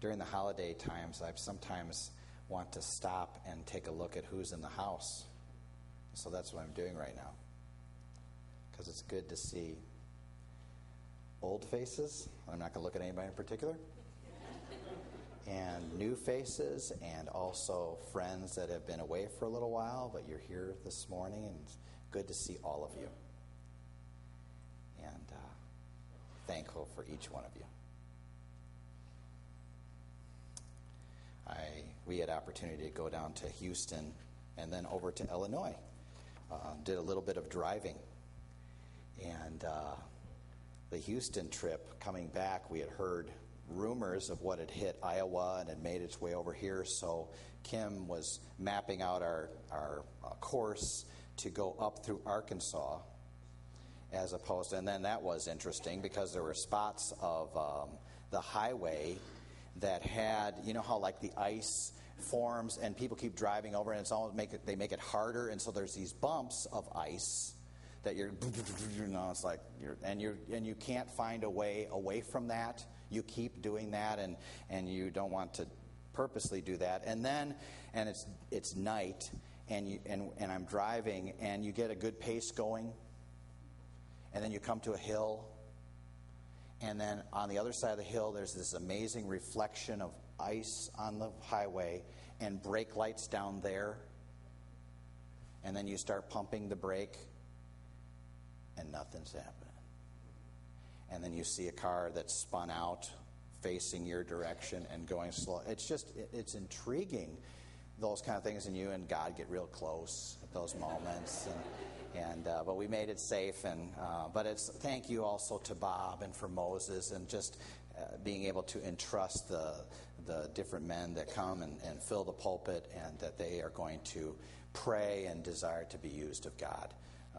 during the holiday times, I sometimes want to stop and take a look at who's in the house. So that's what I'm doing right now. Because it's good to see old faces. I'm not going to look at anybody in particular. And new faces, and also friends that have been away for a little while, but you're here this morning, and it's good to see all of you. And thankful for each one of you. We had opportunity to go down to Houston and then over to Illinois. Did a little bit of driving. And the Houston trip, coming back, we had heard rumors of what had hit Iowa and had made its way over here. So Kim was mapping out our course to go up through Arkansas, as opposed to, and then that was interesting because there were spots of the highway that had, you know how like the ice forms and people keep driving over and it's almost they make it harder, and so there's these bumps of ice that it's like you can't find a way away from that. You keep doing that, and you don't want to purposely do that. And it's night, and I'm driving, and you get a good pace going, and then you come to a hill, and then on the other side of the hill, there's this amazing reflection of ice on the highway and brake lights down there, and then you start pumping the brake, and nothing's happening. And then you see a car that's spun out facing your direction and going slow. It's intriguing, those kind of things, and you and God get real close at those moments. But we made it safe. But it's thank you also to Bob and for Moses and just being able to entrust the different men that come and fill the pulpit, and that they are going to pray and desire to be used of God.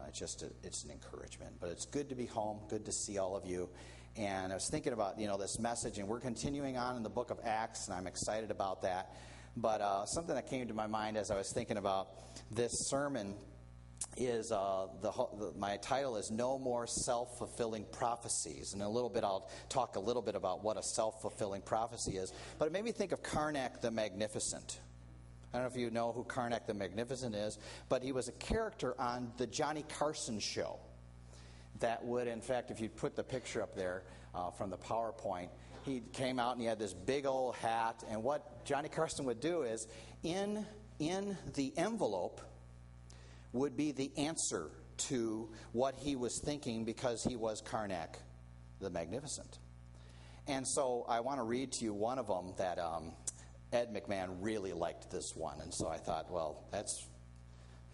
It's an encouragement. But it's good to be home, good to see all of you. And I was thinking about, this message, and we're continuing on in the book of Acts, and I'm excited about that. But something that came to my mind as I was thinking about this sermon is my title is No More Self-Fulfilling Prophecies. And in a little bit I'll talk a little bit about what a self-fulfilling prophecy is. But it made me think of Karnak the Magnificent. I don't know if you know who Karnak the Magnificent is, but he was a character on the Johnny Carson show. That would, in fact, if you put the picture up there from the PowerPoint, he came out and he had this big old hat. And what Johnny Carson would do is, in the envelope would be the answer to what he was thinking, because he was Karnak the Magnificent. And so I want to read to you one of them that Ed McMahon really liked this one, and so I thought, well,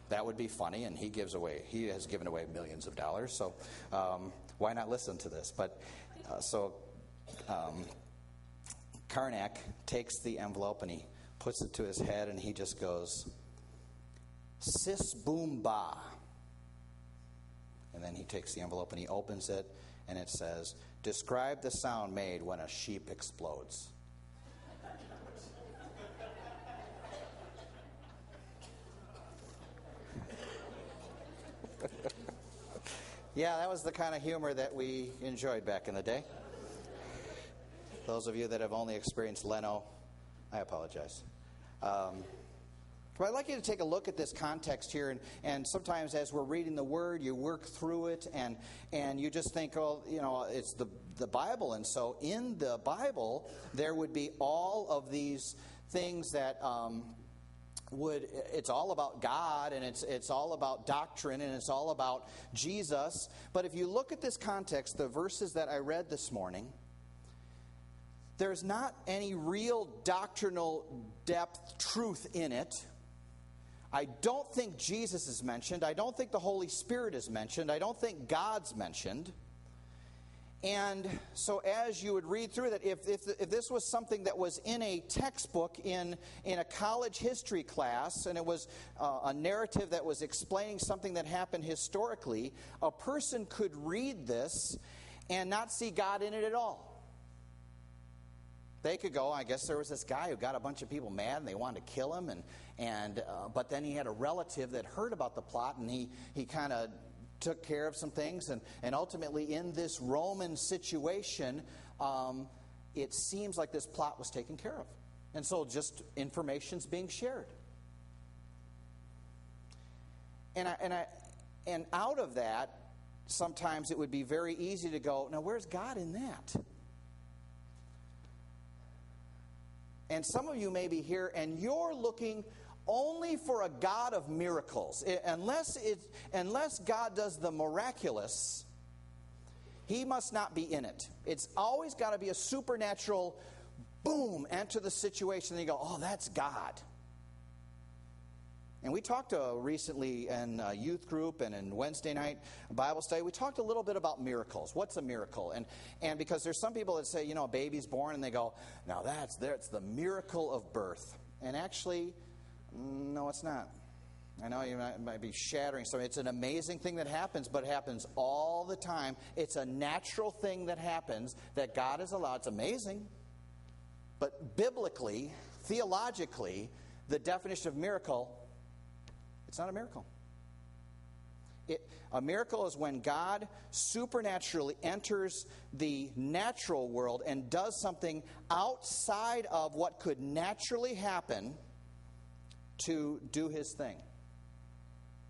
that would be funny, and he has given away millions of dollars, so why not listen to this? But Karnak takes the envelope and he puts it to his head, and he just goes, "Sis boom ba," and then he takes the envelope and he opens it, and it says, "Describe the sound made when a sheep explodes." Yeah, that was the kind of humor that we enjoyed back in the day. Those of you that have only experienced Leno, I apologize. But I'd like you to take a look at this context here, and sometimes as we're reading the Word, you work through it, and you just think, oh, it's the Bible. And so in the Bible, there would be all of these things that it's all about God, and it's all about doctrine, and it's all about Jesus. But if you look at this context, the verses that I read this morning, there's not any real doctrinal depth, truth in it. I don't think Jesus is mentioned. I don't think the Holy Spirit is mentioned. I don't think God's mentioned. And so as you would read through that, if this was something that was in a textbook in a college history class, and it was a narrative that was explaining something that happened historically, a person could read this and not see God in it at all. They could go, I guess there was this guy who got a bunch of people mad and they wanted to kill him, but then he had a relative that heard about the plot, and he kind of took care of some things, and ultimately in this Roman situation, it seems like this plot was taken care of. And so just information's being shared. And out of that, sometimes it would be very easy to go, now where's God in that? And some of you may be here and you're looking only for a God of miracles. Unless God does the miraculous, He must not be in it. It's always got to be a supernatural, boom, enter the situation, and you go, oh, that's God. And we talked recently in a youth group and in Wednesday night Bible study, we talked a little bit about miracles. What's a miracle? And because there's some people that say, a baby's born, and they go, now that's the miracle of birth. And actually, no, it's not. I know you might be shattering something. It's an amazing thing that happens, but it happens all the time. It's a natural thing that happens that God has allowed. It's amazing. But biblically, theologically, the definition of miracle, it's not a miracle. A miracle is when God supernaturally enters the natural world and does something outside of what could naturally happen to do His thing.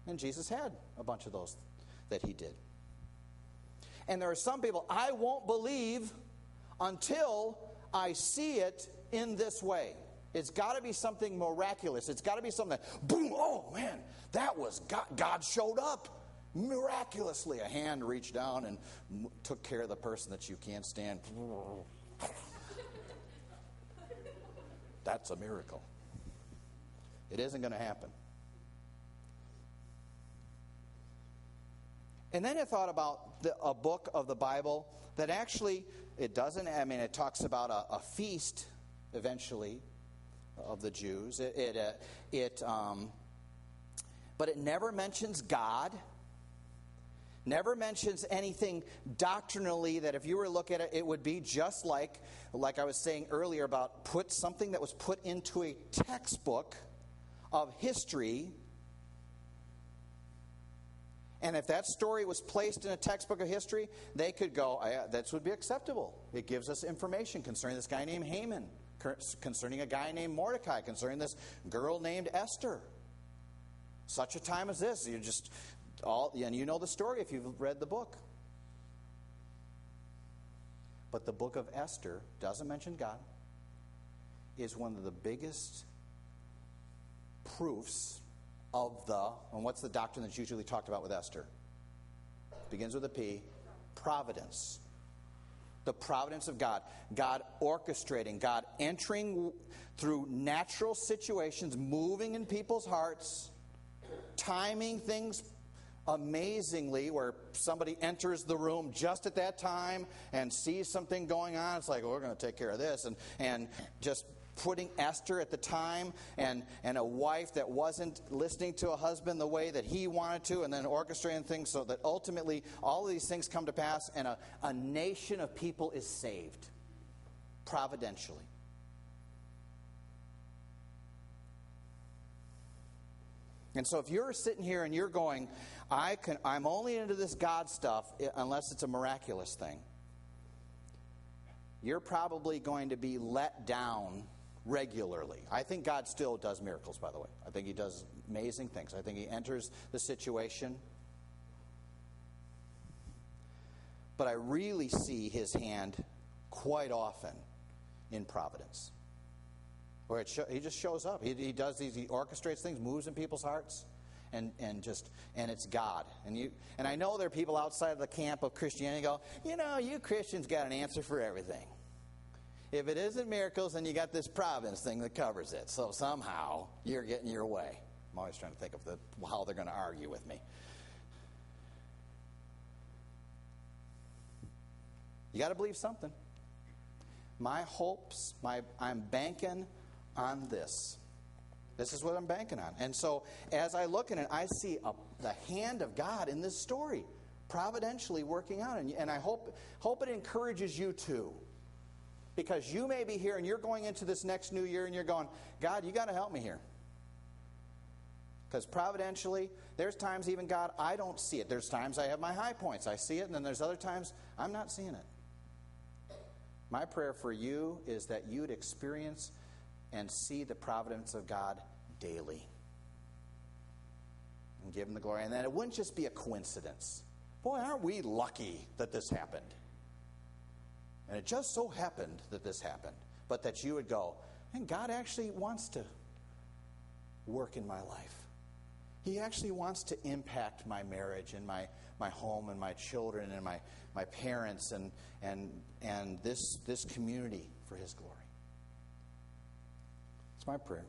And Jesus had a bunch of those that He did. And there are some people, I won't believe until I see it in this way. It's got to be something miraculous. It's got to be something that, boom, oh man, that was God. God showed up miraculously. A hand reached down and took care of the person that you can't stand. That's a miracle. It isn't going to happen. And then I thought about a book of the Bible that actually, it talks about a feast eventually of the Jews. But it never mentions God. Never mentions anything doctrinally that if you were to look at it, it would be just like I was saying earlier about something that was put into a textbook of history. And if that story was placed in a textbook of history, they could go, that would be acceptable. It gives us information concerning this guy named Haman, concerning a guy named Mordecai, concerning this girl named Esther. Such a time as this, and you know the story if you've read the book. But the book of Esther doesn't mention God. Is one of the biggest proofs and what's the doctrine that's usually talked about with Esther? It begins with a P, providence. The providence of God. God orchestrating, God entering through natural situations, moving in people's hearts, timing things amazingly, where somebody enters the room just at that time and sees something going on. It's like, we're going to take care of this. And just putting Esther at the time and a wife that wasn't listening to a husband the way that he wanted to, and then orchestrating things so that ultimately all of these things come to pass and a nation of people is saved providentially. And so if you're sitting here and you're going, I'm only into this God stuff unless it's a miraculous thing, you're probably going to be let down regularly. I think God still does miracles, by the way. I think He does amazing things. I think He enters the situation. But I really see His hand quite often in providence. Where He just shows up. He does these, He orchestrates things, moves in people's hearts, and it's God. And I know there are people outside of the camp of Christianity who go, you Christians got an answer for everything. If it isn't miracles, then you got this providence thing that covers it. So somehow you're getting your way. I'm always trying to think of how they're going to argue with me. You got to believe something. My hopes, I'm banking on this. This is what I'm banking on. And so as I look at it, I see the hand of God in this story, providentially working out. And I hope it encourages you too. Because you may be here and you're going into this next new year and you're going, God, you got to help me here. Because providentially, there's times even, God, I don't see it. There's times I have my high points. I see it, and then there's other times I'm not seeing it. My prayer for you is that you'd experience and see the providence of God daily. And give him the glory. And that it wouldn't just be a coincidence. Boy, aren't we lucky that this happened. And it just so happened that this happened. But that you would go, and God actually wants to work in my life. He actually wants to impact my marriage and my home and my children and my parents and this community for his glory. It's my prayer.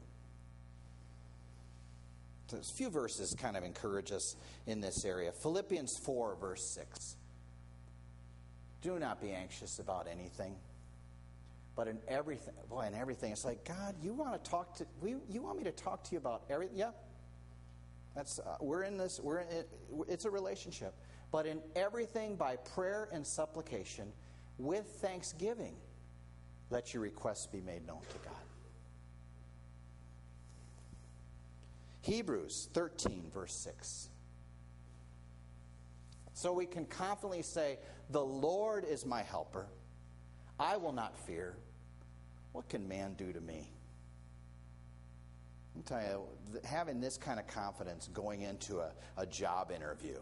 So a few verses kind of encourage us in this area. Philippians 4, verse 6. Do not be anxious about anything, but in everything, it's like, God, you want me to talk to you about everything? Yeah. That's we're in this. It's a relationship. But in everything, by prayer and supplication, with thanksgiving, let your requests be made known to God. Hebrews 13, verse 6. So we can confidently say, the Lord is my helper. I will not fear. What can man do to me? I'll tell you, having this kind of confidence going into a job interview,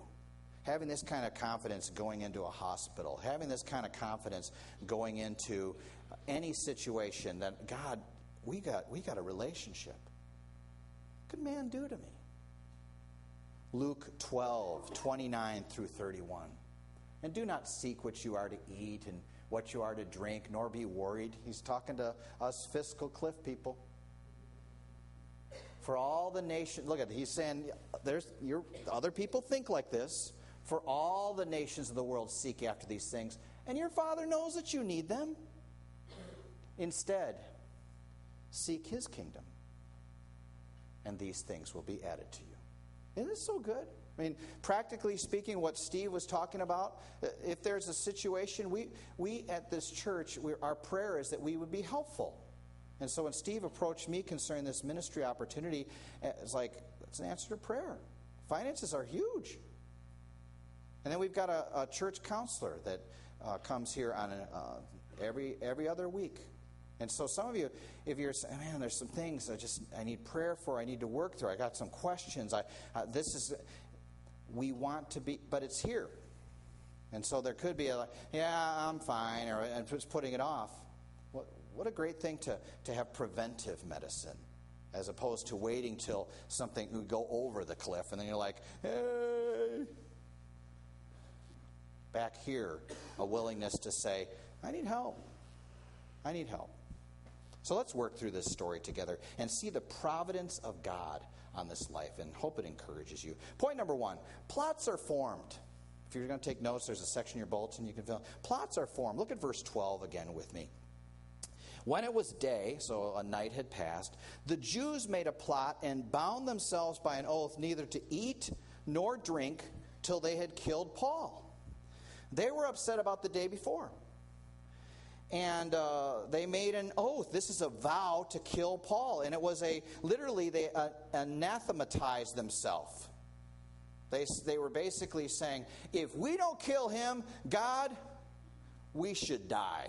having this kind of confidence going into a hospital, having this kind of confidence going into any situation that, God, we got a relationship. What could man do to me? Luke 12, 29 through 31. And do not seek what you are to eat and what you are to drink, nor be worried. He's talking to us fiscal cliff people. For all the nations, look at it, he's saying, other people think like this. For all the nations of the world seek after these things, and your Father knows that you need them. Instead, seek his kingdom, and these things will be added to you. Isn't this so good? I mean, practically speaking, what Steve was talking about, if there's a situation, we at this church, our prayer is that we would be helpful. And so when Steve approached me concerning this ministry opportunity, it's like, it's an answer to prayer. Finances are huge. And then we've got a church counselor that comes here on every other week. And so some of you, if you're saying, man, there's some things I need prayer for, I need to work through, I got some questions, we want to be, but it's here. And so there could be I'm fine, and just putting it off. What a great thing to have preventive medicine, as opposed to waiting till something would go over the cliff, and then you're like, hey. Back here, a willingness to say, I need help. I need help. So let's work through this story together and see the providence of God on this life, and hope it encourages you. Point number 1, plots are formed. If you're going to take notes, there's a section in your bulletin you can fill. Plots are formed. Look at verse 12 again with me. When it was day, so a night had passed, the Jews made a plot and bound themselves by an oath neither to eat nor drink till they had killed Paul. They were upset about the day before. And they made an oath. This is a vow to kill Paul. And it was literally they anathematized themselves. They were basically saying, if we don't kill him, God, we should die.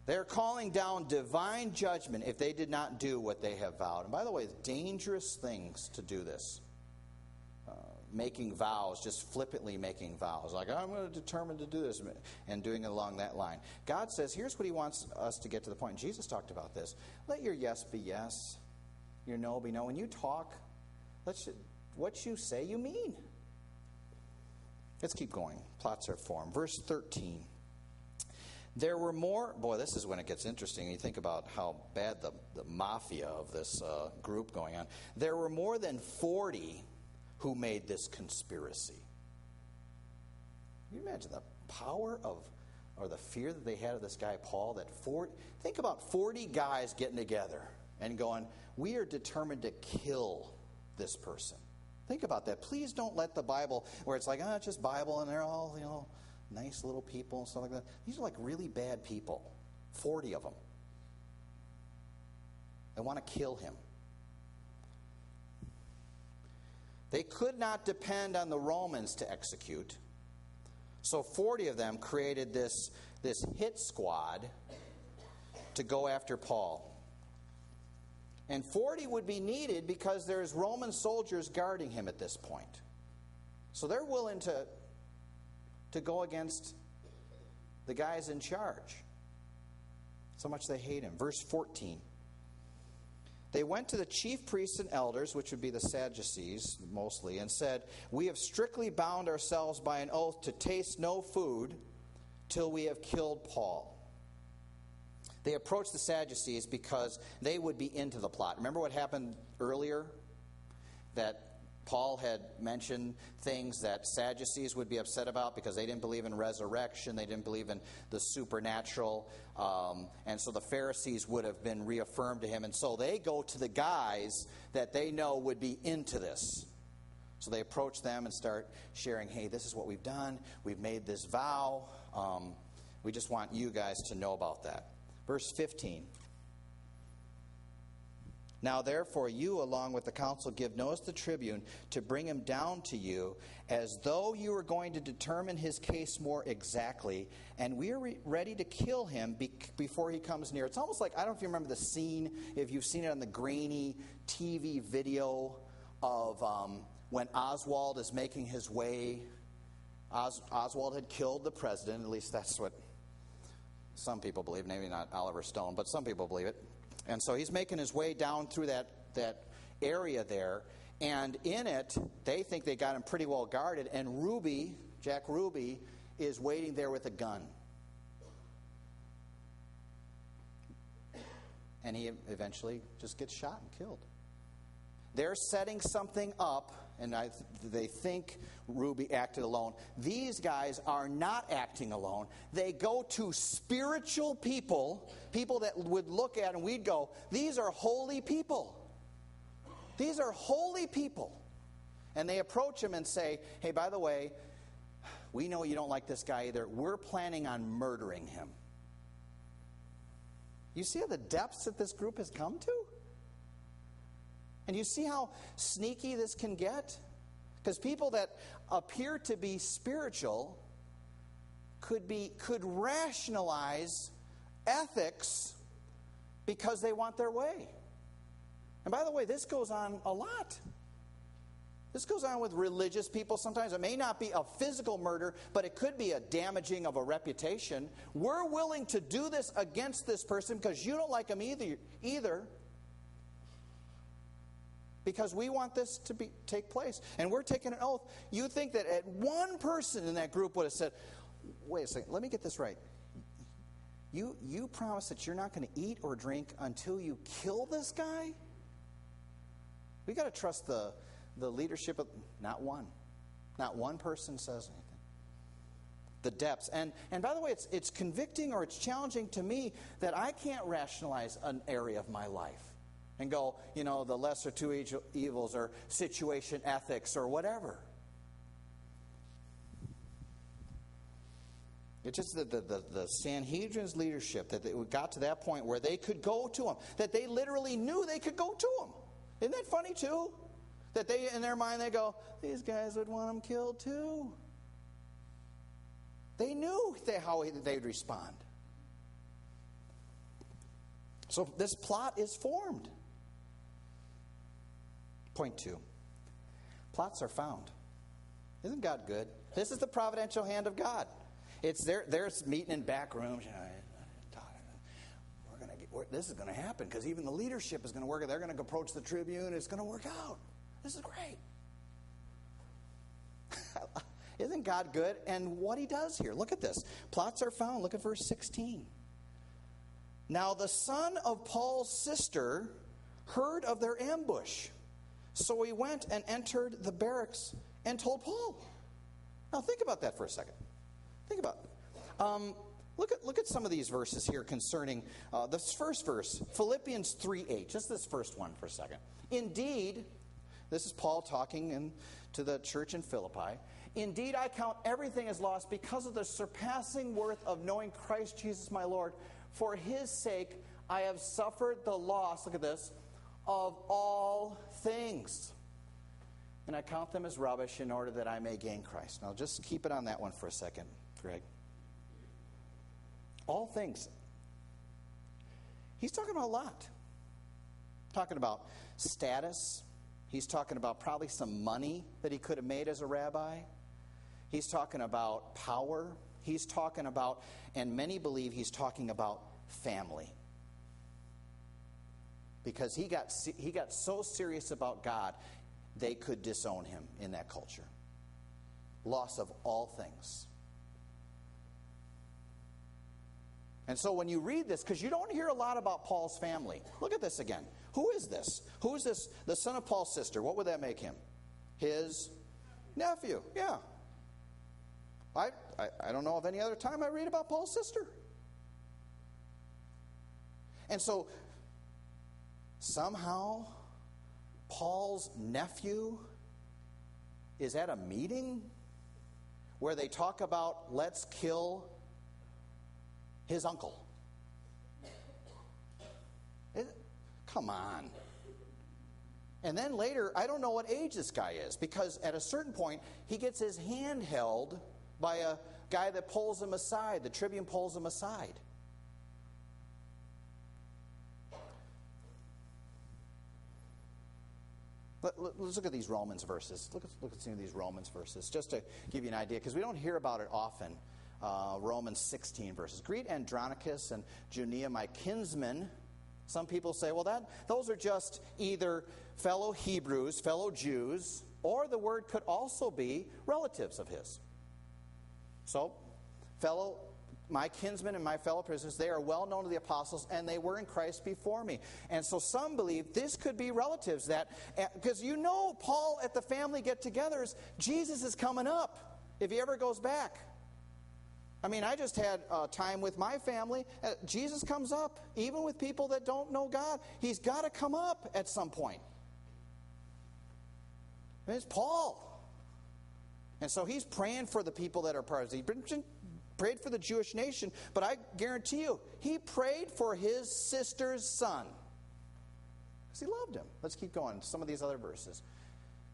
They're calling down divine judgment if they did not do what they have vowed. And by the way, dangerous things to do this. Making vows, just flippantly making vows. Like, I'm going to determine to do this, and doing it along that line. God says, here's what he wants us to get to the point. Jesus talked about this. Let your yes be yes, your no be no. When you talk, what you say, you mean. Let's keep going. Plots are formed. Verse 13. There were more... Boy, this is when it gets interesting. You think about how bad the mafia of this group going on. There were more than 40 who made this conspiracy. Can you imagine the power of, or the fear that they had of this guy Paul? Think about 40 guys getting together and going, we are determined to kill this person. Think about that. Please don't let the Bible, where it's like, it's just Bible and they're all, nice little people and stuff like that. These are like really bad people. 40 of them. They want to kill him. They could not depend on the Romans to execute. So 40 of them created this this hit squad to go after Paul. And 40 would be needed because there's Roman soldiers guarding him at this point. So they're willing to go against the guys in charge. So much they hate him. Verse 14. They went to the chief priests and elders, which would be the Sadducees mostly, and said, "We have strictly bound ourselves by an oath to taste no food till we have killed Paul." They approached the Sadducees because they would be into the plot. Remember what happened earlier? That Paul had mentioned things that Sadducees would be upset about because they didn't believe in resurrection, they didn't believe in the supernatural, and so the Pharisees would have been reaffirmed to him. And so they go to the guys that they know would be into this. So they approach them and start sharing, "Hey, this is what we've done. We've made this vow. We just want you guys to know about that." Verse 15. "Now therefore you, along with the council, give notice to the tribune to bring him down to you, as though you were going to determine his case more exactly, and we are ready to kill him before he comes near." It's almost like, I don't know if you remember the scene, if you've seen it on the grainy TV video of when Oswald is making his way. Oswald had killed the president, at least that's what some people believe, maybe not Oliver Stone, but some people believe it. And so he's making his way down through that area there. And in it, they think they got him pretty well guarded. And Ruby, Jack Ruby, is waiting there with a gun. And he eventually just gets shot and killed. They're setting something up, and they think Ruby acted alone. These guys are not acting alone. They go to spiritual people that would look at and we'd go, "These are holy people. These are holy people." And they approach him and say, "Hey, by the way, we know you don't like this guy either. We're planning on murdering him." You see the depths that this group has come to? And you see how sneaky this can get? Because people that appear to be spiritual could rationalize ethics because they want their way. And by the way, this goes on a lot. This goes on with religious people sometimes. It may not be a physical murder, but it could be a damaging of a reputation. We're willing to do this against this person because you don't like him either. Because we want this to take place. And we're taking an oath. You think that one person in that group would have said, "Wait a second, let me get this right. You promise that you're not going to eat or drink until you kill this guy?" We got to trust the leadership of not one. Not one person says anything. The depths. And by the way, it's convicting or it's challenging to me that I can't rationalize an area of my life and go, the lesser two evils or situation ethics or whatever. It's just the Sanhedrin's leadership that it got to that point where they could go to him, that they literally knew they could go to him. Isn't that funny too? That they, in their mind, they go, "These guys would want him killed too." They knew how they'd respond. So this plot is formed. Point 2. Plots are found. Isn't God good? This is the providential hand of God. It's they're meeting in back rooms. This is going to happen because even the leadership is going to work. They're going to approach the tribune. It's going to work out. This is great. Isn't God good? And what he does here. Look at this. Plots are found. Look at verse 16. "Now the son of Paul's sister heard of their ambush. So he went and entered the barracks and told Paul." Now think about that for a second. Think about it. Look at some of these verses here concerning this first verse, Philippians 3:8. Just this first one for a second. "Indeed," this is Paul talking to the church in Philippi, "indeed I count everything as lost because of the surpassing worth of knowing Christ Jesus my Lord. For his sake I have suffered the loss," look at this, "of all things. And I count them as rubbish in order that I may gain Christ." Now just keep it on that one for a second, Greg. all things. He's talking about a lot. Talking about status. He's talking about probably some money that he could have made as a rabbi. He's talking about power. He's talking about, and many believe he's talking about family. Because he got so serious about God, they could disown him in that culture. Loss of all things. And so when you read this, because you don't hear a lot about Paul's family. Look at this again. Who is this? Who is this? The son of Paul's sister. What would that make him? His nephew. Yeah. I don't know of any other time I read about Paul's sister. And so somehow Paul's nephew is at a meeting where they talk about let's kill his uncle. Come on. And then later, I don't know what age this guy is, because at a certain point, he gets his hand held by a guy that pulls him aside. The tribune pulls him aside. Let's look at these Romans verses. Look at some of these Romans verses, just to give you an idea, because we don't hear about it often. Romans 16 verses. Greet Andronicus and Junia, my kinsmen. Some people say, well, those are just either fellow Hebrews, fellow Jews, or the word could also be relatives of his. So, my kinsmen and my fellow prisoners, they are well known to the apostles, and they were in Christ before me. And so some believe this could be relatives, because Paul at the family get-togethers, Jesus is coming up if he ever goes back. I mean, I just had time with my family. Jesus comes up, even with people that don't know God. He's got to come up at some point. And it's Paul. And so he's praying for the people that are part of it. He prayed for the Jewish nation, but I guarantee you, he prayed for his sister's son. Because he loved him. Let's keep going. Some of these other verses.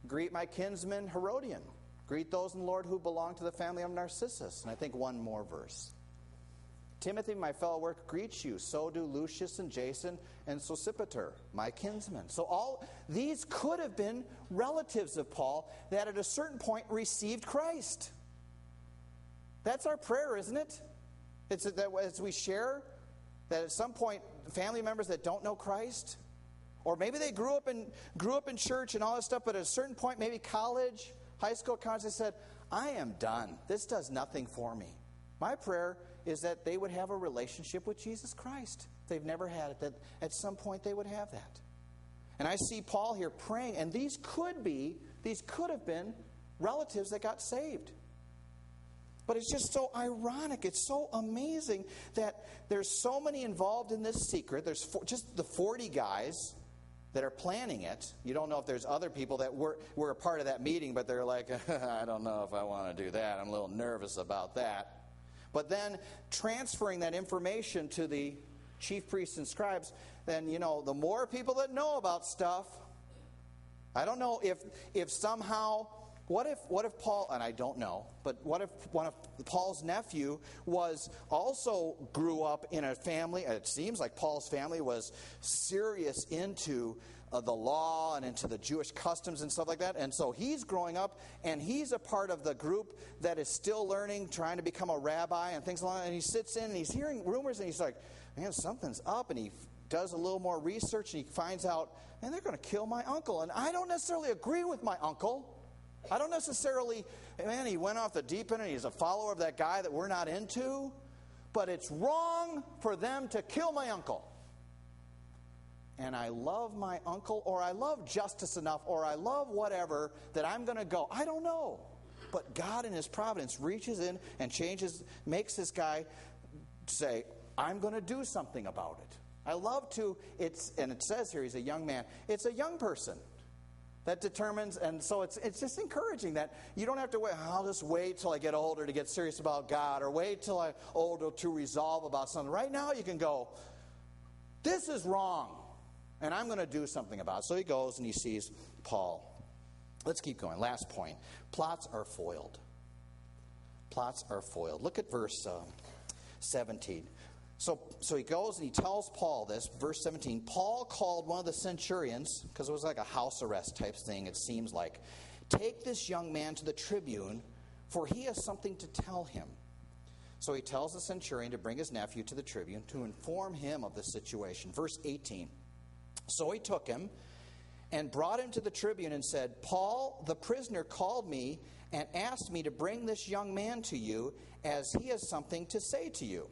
Greet my kinsman Herodian. Greet those in the Lord who belong to the family of Narcissus. And I think one more verse. Timothy, my fellow worker, greets you. So do Lucius and Jason and Sosipater, my kinsmen. So all these could have been relatives of Paul that at a certain point received Christ. That's our prayer, isn't it? It's that as we share, that at some point family members that don't know Christ, or maybe they grew up in church and all this stuff, but at a certain point, maybe college, high school, college, they said, I am done. This does nothing for me. My prayer is that they would have a relationship with Jesus Christ. They've never had it, that at some point they would have that. And I see Paul here praying, and these could have been relatives that got saved. But it's just so ironic. It's so amazing that there's so many involved in this secret. There's just the 40 guys that are planning it. You don't know if there's other people that were a part of that meeting, but they're like, I don't know if I want to do that. I'm a little nervous about that. But then transferring that information to the chief priests and scribes, then, the more people that know about stuff, I don't know if somehow, what if Paul, and I don't know, but what if one of Paul's nephew grew up in a family, it seems like Paul's family was serious into the law and into the Jewish customs and stuff like that, and so he's growing up, and he's a part of the group that is still learning, trying to become a rabbi and things like that, and he sits in and he's hearing rumors, and he's like, man, something's up, and he does a little more research, and he finds out, man, they're going to kill my uncle, and I don't necessarily agree with my uncle. I don't necessarily, man, he went off the deep end and he's a follower of that guy that we're not into, but it's wrong for them to kill my uncle. And I love my uncle, or I love justice enough, or I love whatever, that I'm going to go. I don't know. But God in his providence reaches in and makes this guy say, I'm going to do something about it. I love to, and it says here he's a young man. It's a young person that determines, and so it's just encouraging that you don't have to wait, I'll just wait till I get older to get serious about God, or wait till I'm older to resolve about something. Right now you can go, this is wrong, and I'm going to do something about it. So he goes and he sees Paul. Let's keep going. Last point. Plots are foiled. Plots are foiled. Look at verse 17. So he goes and he tells Paul this, verse 17. Paul called one of the centurions, because it was like a house arrest type thing, it seems like. Take this young man to the tribune, for he has something to tell him. So he tells the centurion to bring his nephew to the tribune to inform him of the situation. Verse 18. So he took him and brought him to the tribune and said, Paul, the prisoner, called me and asked me to bring this young man to you, as he has something to say to you.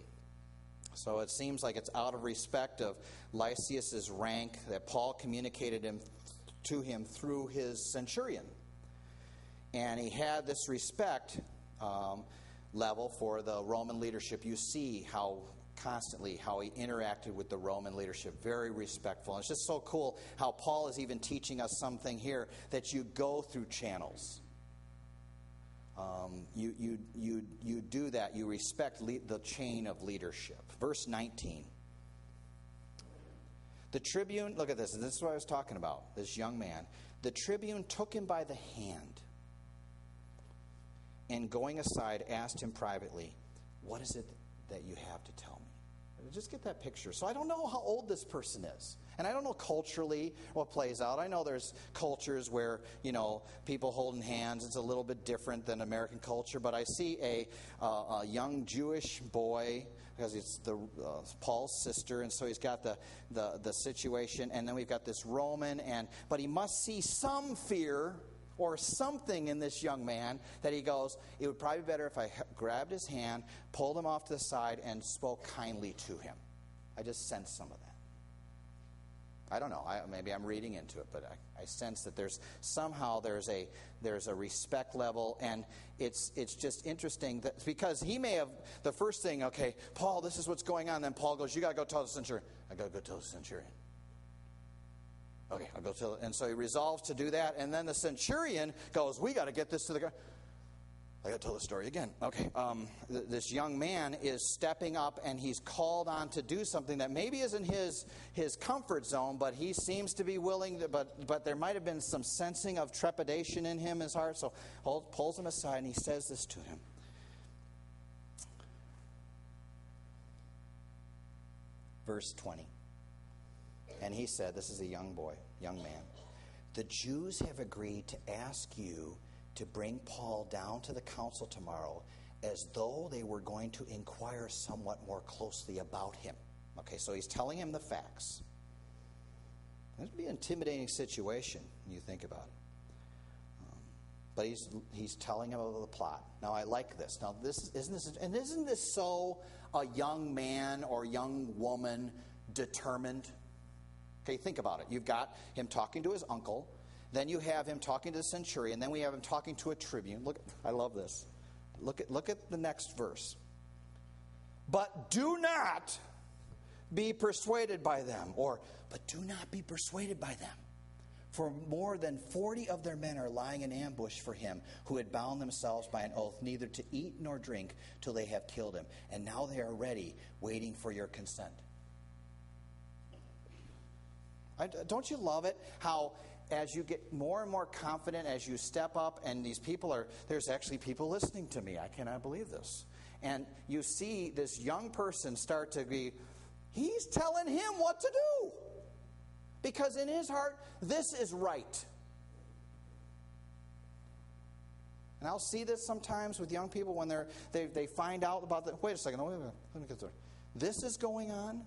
So it seems like it's out of respect of Lysias's rank that Paul communicated to him through his centurion. And he had this respect level for the Roman leadership. You see how constantly how he interacted with the Roman leadership. Very respectful. And it's just so cool how Paul is even teaching us something here, that you go through channels. You do that. You respect the chain of leadership. Verse 19. The tribune, look at this. This is what I was talking about, this young man. The tribune took him by the hand and going aside asked him privately, what is it that you have to tell me? Just get that picture. So I don't know how old this person is. And I don't know culturally what plays out. I know there's cultures where, people holding hands. It's a little bit different than American culture. But I see a young Jewish boy, because it's Paul's sister, and so he's got the situation. And then we've got this Roman, but he must see some fear or something in this young man that he goes, it would probably be better if I grabbed his hand, pulled him off to the side, and spoke kindly to him. I just sense some of that. I don't know. Maybe I'm reading into it, but I sense that there's a respect level, and it's just interesting that because he may have the first thing. Okay, Paul, this is what's going on. Then Paul goes, "You got to go tell the centurion." I got to go tell the centurion. Okay, I'll go tell. And so he resolves to do that, and then the centurion goes, "We got to get this to the guy." I got to tell the story again. Okay, this young man is stepping up, and he's called on to do something that maybe isn't his comfort zone, but he seems to be willing to, but there might have been some sensing of trepidation in him, his heart, so pulls him aside, and he says this to him. Verse 20. And he said, this is a young man, the Jews have agreed to ask you to bring Paul down to the council tomorrow, as though they were going to inquire somewhat more closely about him. Okay, so he's telling him the facts. This would be an intimidating situation when you think about it. But he's telling him about the plot. Now I like this. Now isn't this so a young man or young woman determined? Okay, think about it. You've got him talking to his uncle. Then you have him talking to the centurion. Then we have him talking to a tribune. Look, I love this. Look at the next verse. But do not be persuaded by them. But do not be persuaded by them. For more than 40 of their men are lying in ambush for him, who had bound themselves by an oath neither to eat nor drink till they have killed him. And now they are ready, waiting for your consent. Don't you love it? How as you get more and more confident, as you step up, and there's actually people listening to me. I cannot believe this. And you see this young person start to be, he's telling him what to do. Because in his heart, this is right. And I'll see this sometimes with young people when they find out about the, wait a second, let me get there. This is going on.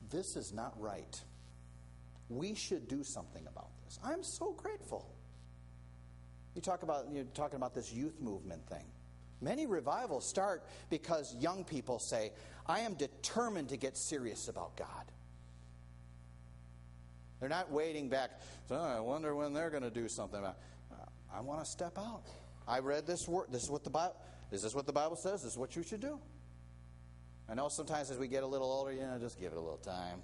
This is not right. We should do something about this. I'm so grateful. You're talking about this youth movement thing. Many revivals start because young people say, I am determined to get serious about God. They're not waiting back, I wonder when they're going to do something about it. I want to step out. I read this word. Is this what the Bible says? This is what you should do. I know sometimes as we get a little older, just give it a little time.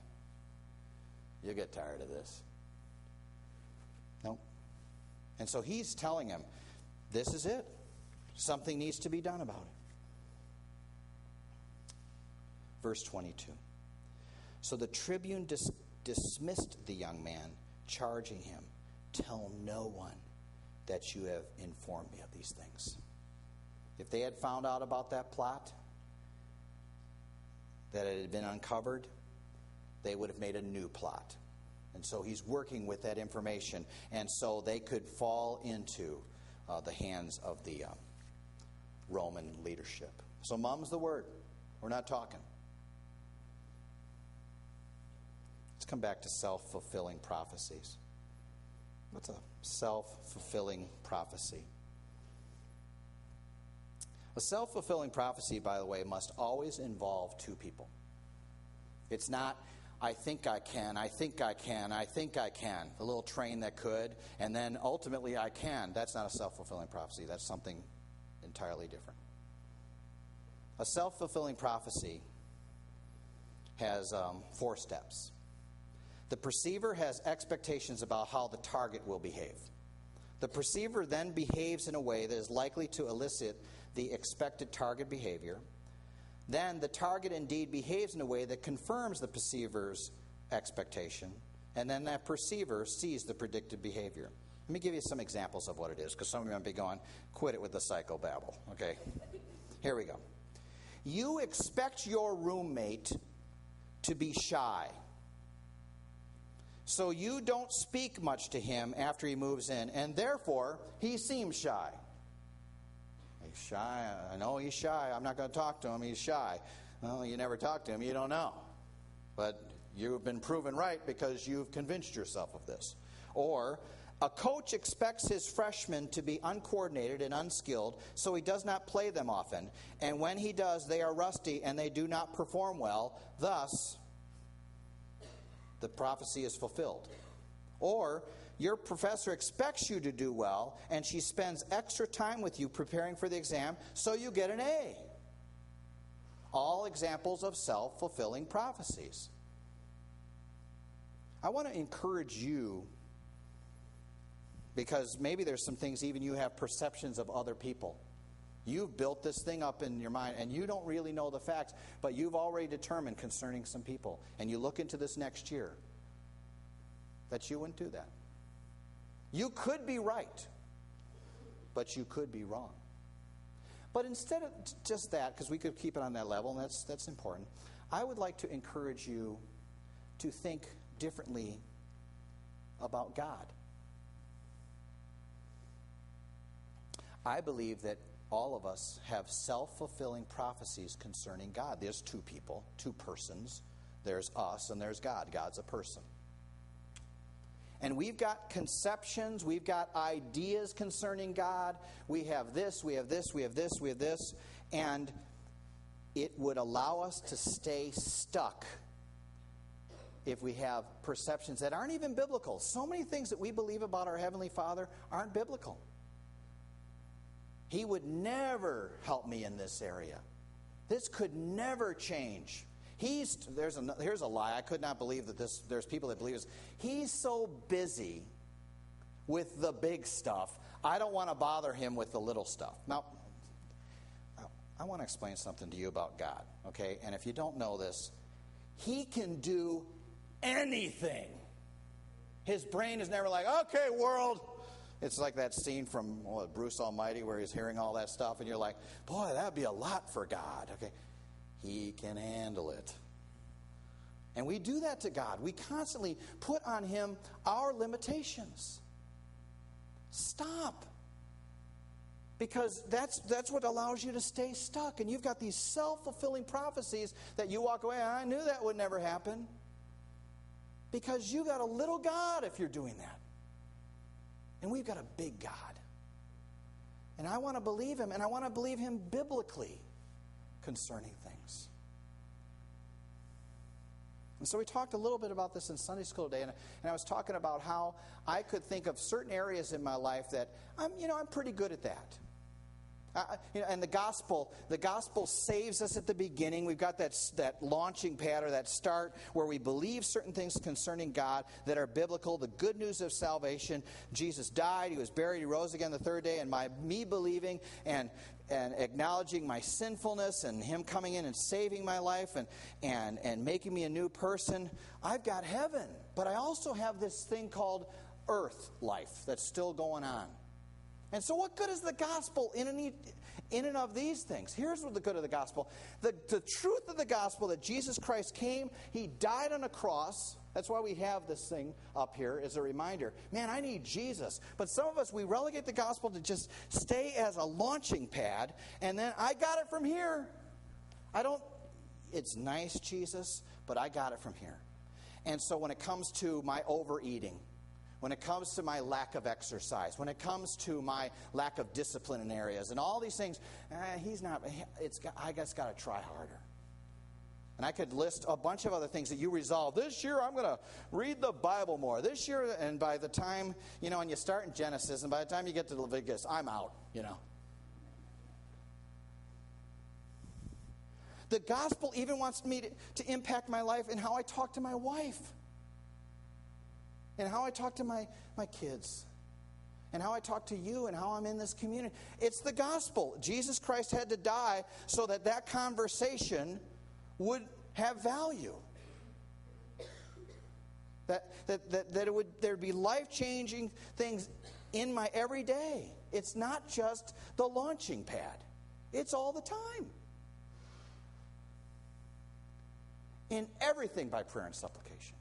You'll get tired of this. No. And so he's telling him, this is it. Something needs to be done about it. Verse 22. So the tribune dismissed the young man, charging him, tell no one that you have informed me of these things. If they had found out about that plot, that it had been uncovered, they would have made a new plot. And so he's working with that information, and so they could fall into the hands of the Roman leadership. So mum's the word. We're not talking. Let's come back to self-fulfilling prophecies. What's a self-fulfilling prophecy? A self-fulfilling prophecy, by the way, must always involve two people. It's not, I think I can, I think I can, I think I can. The little train that could, and then ultimately I can. That's not a self-fulfilling prophecy. That's something entirely different. A self-fulfilling prophecy has 4 steps. The perceiver has expectations about how the target will behave. The perceiver then behaves in a way that is likely to elicit the expected target behavior. Then the target indeed behaves in a way that confirms the perceiver's expectation. And then that perceiver sees the predicted behavior. Let me give you some examples of what it is, because some of you might be going, quit it with the psychobabble. Okay, here we go. You expect your roommate to be shy, so you don't speak much to him after he moves in, and therefore he seems shy. He's shy. I know he's shy. I'm not going to talk to him. He's shy. Well, you never talk to him. You don't know. But you've been proven right because you've convinced yourself of this. Or a coach expects his freshmen to be uncoordinated and unskilled, so he does not play them often. And when he does, they are rusty and they do not perform well. Thus, the prophecy is fulfilled. Or your professor expects you to do well, and she spends extra time with you preparing for the exam, so you get an A. All examples of self-fulfilling prophecies. I want to encourage you, because maybe there's some things even you have perceptions of other people. You've built this thing up in your mind, and you don't really know the facts, but you've already determined concerning some people. And you look into this next year, that you wouldn't do that. You could be right, but you could be wrong. But instead of just that, because we could keep it on that level, and that's important, I would like to encourage you to think differently about God. I believe that all of us have self-fulfilling prophecies concerning God. There's 2 people, 2 persons. There's us and there's God. God's a person. And we've got conceptions, we've got ideas concerning God. We have this, we have this, we have this, we have this. And it would allow us to stay stuck if we have perceptions that aren't even biblical. So many things that we believe about our Heavenly Father aren't biblical. He would never help me in this area. This could never change. Here's a lie. I could not believe that there's people that believe this. He's so busy with the big stuff, I don't want to bother him with the little stuff. Now, I want to explain something to you about God, okay? And if you don't know this, he can do anything. His brain is never like, okay, world. It's like that scene from Bruce Almighty where he's hearing all that stuff, and you're like, boy, that'd be a lot for God, okay? He can handle it. And we do that to God. We constantly put on him our limitations. Stop. Because that's what allows you to stay stuck. And you've got these self-fulfilling prophecies that you walk away, I knew that would never happen. Because you got a little God if you're doing that. And we've got a big God. And I want to believe him, and I want to believe him biblically concerning things. And so we talked a little bit about this in Sunday school today, and I was talking about how I could think of certain areas in my life that I'm pretty good at that. And the gospel saves us at the beginning. We've got that launching pad or that start where we believe certain things concerning God that are biblical, the good news of salvation. Jesus died, he was buried, he rose again the 3rd day, and me believing and acknowledging my sinfulness and him coming in and saving my life and making me a new person, I've got heaven. But I also have this thing called earth life that's still going on. And so what good is the gospel in and of these things. Here's what the good of the gospel. The truth of the gospel that Jesus Christ came, he died on a cross. That's why we have this thing up here as a reminder. Man, I need Jesus. But some of us, we relegate the gospel to just stay as a launching pad, and then I got it from here. It's nice, Jesus, but I got it from here. And so when it comes to my overeating, when it comes to my lack of exercise, when it comes to my lack of discipline in areas, and all these things, I just got to try harder. And I could list a bunch of other things that you resolve. This year I'm going to read the Bible more. This year, and by the time, and you start in Genesis, and by the time you get to Leviticus, I'm out, The gospel even wants me to impact my life in how I talk to my wife, and how I talk to my kids, and how I talk to you, and how I'm in this community. It's the gospel. Jesus Christ had to die so that conversation would have value. There'd be life-changing things in my everyday. It's not just the launching pad. It's all the time. In everything by prayer and supplication.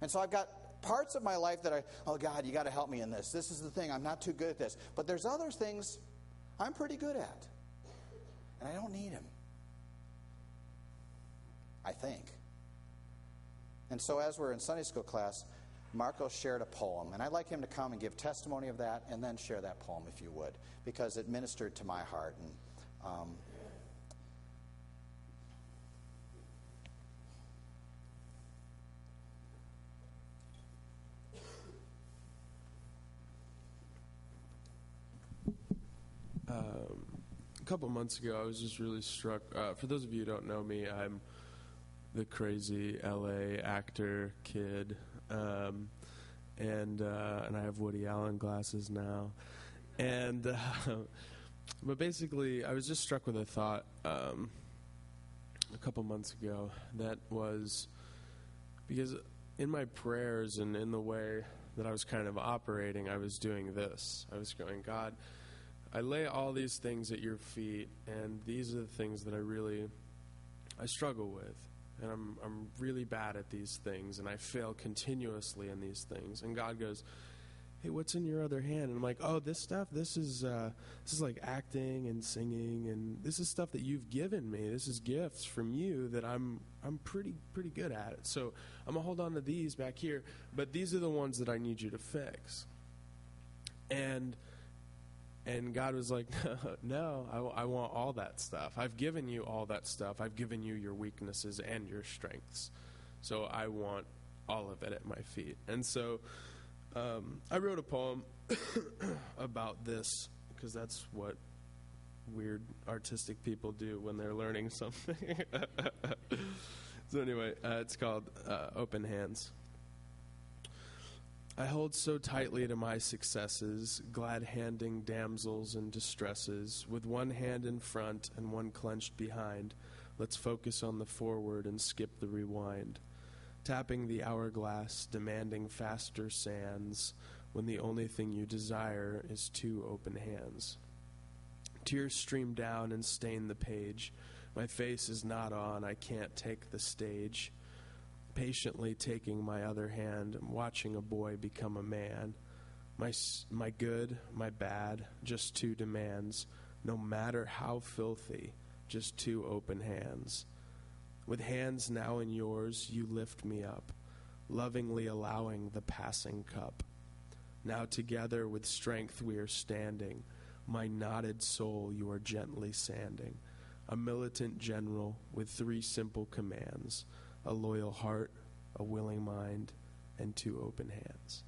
And so I've got parts of my life that oh God, you got to help me in this. This is the thing. I'm not too good at this. But there's other things I'm pretty good at. And I don't need him. I think. And so as we're in Sunday school class, Marcos shared a poem. And I'd like him to come and give testimony of that and then share that poem if you would. Because it ministered to my heart. And a couple months ago, I was just really struck. For those of you who don't know me, I'm the crazy LA actor kid, and I have Woody Allen glasses now. And but basically, I was just struck with a thought a couple months ago that was because in my prayers and in the way that I was kind of operating, I was doing this. I was going, God, I lay all these things at your feet, and these are the things that I struggle with. And I'm really bad at these things, and I fail continuously in these things. And God goes, hey, what's in your other hand? And I'm like, oh, this stuff, this is like acting and singing, and this is stuff that you've given me. This is gifts from you that I'm pretty good at it. So I'm gonna hold on to these back here, but these are the ones that I need you to fix. And God was like, no, I want all that stuff. I've given you all that stuff. I've given you your weaknesses and your strengths. So I want all of it at my feet. And so I wrote a poem about this, because that's what weird artistic people do when they're learning something. So anyway, it's called Open Hands. I hold so tightly to my successes, glad-handing damsels in distresses, with one hand in front and one clenched behind. Let's focus on the forward and skip the rewind. Tapping the hourglass, demanding faster sands, when the only thing you desire is two open hands. Tears stream down and stain the page. My face is not on, I can't take the stage. Patiently taking my other hand, watching a boy become a man. My good, my bad, just two demands. No matter how filthy, just two open hands. With hands now in yours, you lift me up, lovingly allowing the passing cup. Now together with strength we are standing. My knotted soul you are gently sanding. A militant general with three simple commands. A loyal heart, a willing mind, and two open hands.